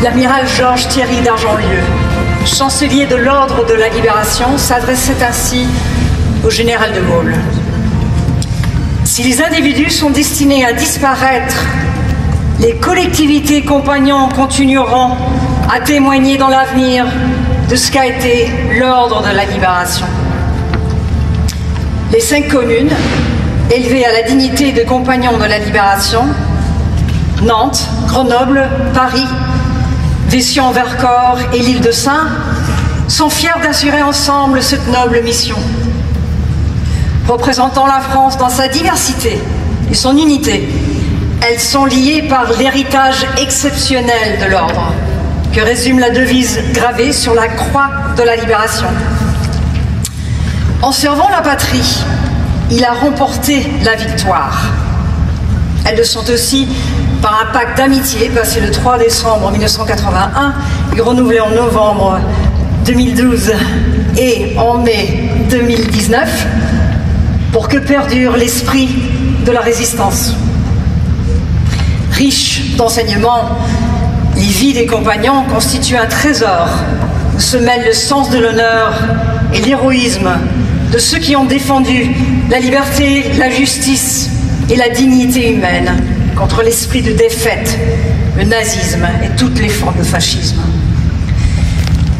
L'amiral Georges Thierry d'Argentlieu, chancelier de l'Ordre de la Libération, s'adressait ainsi au général de Gaulle. Si les individus sont destinés à disparaître, les collectivités compagnons continueront à témoigner dans l'avenir de ce qu'a été l'Ordre de la Libération. Les 5 communes, élevées à la dignité de compagnons de la Libération, Nantes, Grenoble, Paris, Vaison-Vercors et l'île de Sein, sont fiers d'assurer ensemble cette noble mission. Représentant la France dans sa diversité et son unité, elles sont liées par l'héritage exceptionnel de l'Ordre, que résume la devise gravée sur la croix de la Libération. En servant la patrie, il a remporté la victoire. Elles le sont aussi par un pacte d'amitié passé le 3 décembre 1981 et renouvelé en novembre 2012 et en mai 2019 pour que perdure l'esprit de la résistance. Riche d'enseignements, les vies des compagnons constituent un trésor où se mêlent le sens de l'honneur et l'héroïsme de ceux qui ont défendu la liberté, la justice et la dignité humaine contre l'esprit de défaite, le nazisme et toutes les formes de fascisme.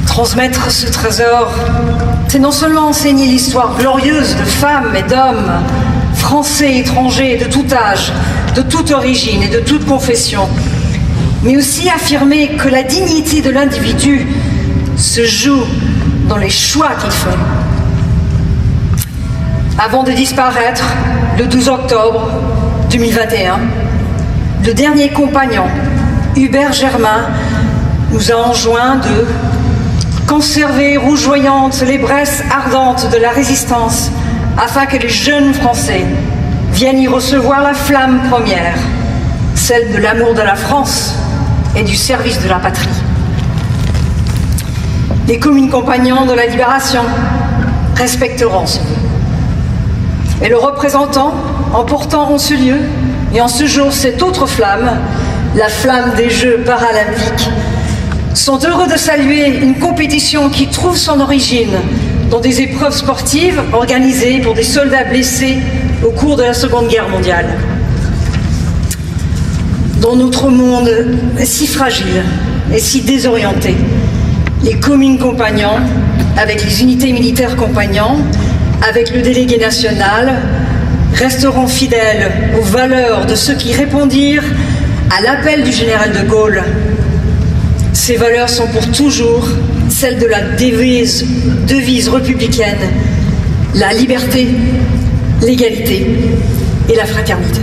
Transmettre ce trésor, c'est non seulement enseigner l'histoire glorieuse de femmes et d'hommes, français, étrangers, de tout âge, de toute origine et de toute confession, mais aussi affirmer que la dignité de l'individu se joue dans les choix qu'il fait. Avant de disparaître, le 12 octobre 2021, le dernier compagnon, Hubert Germain, nous a enjoint de conserver rougeoyantes les braises ardentes de la résistance afin que les jeunes Français viennent y recevoir la flamme première, celle de l'amour de la France et du service de la patrie. Les communes compagnons de la Libération respecteront ce vœu. Et le représentant, en portant en ce lieu et en ce jour cette autre flamme, la flamme des Jeux paralympiques, sont heureux de saluer une compétition qui trouve son origine dans des épreuves sportives organisées pour des soldats blessés au cours de la Seconde Guerre mondiale. Dans notre monde si fragile et si désorienté, les communes compagnons, avec les unités militaires compagnons, avec le délégué national, resteront fidèles aux valeurs de ceux qui répondirent à l'appel du général de Gaulle. Ces valeurs sont pour toujours celles de la devise républicaine, la liberté, l'égalité et la fraternité.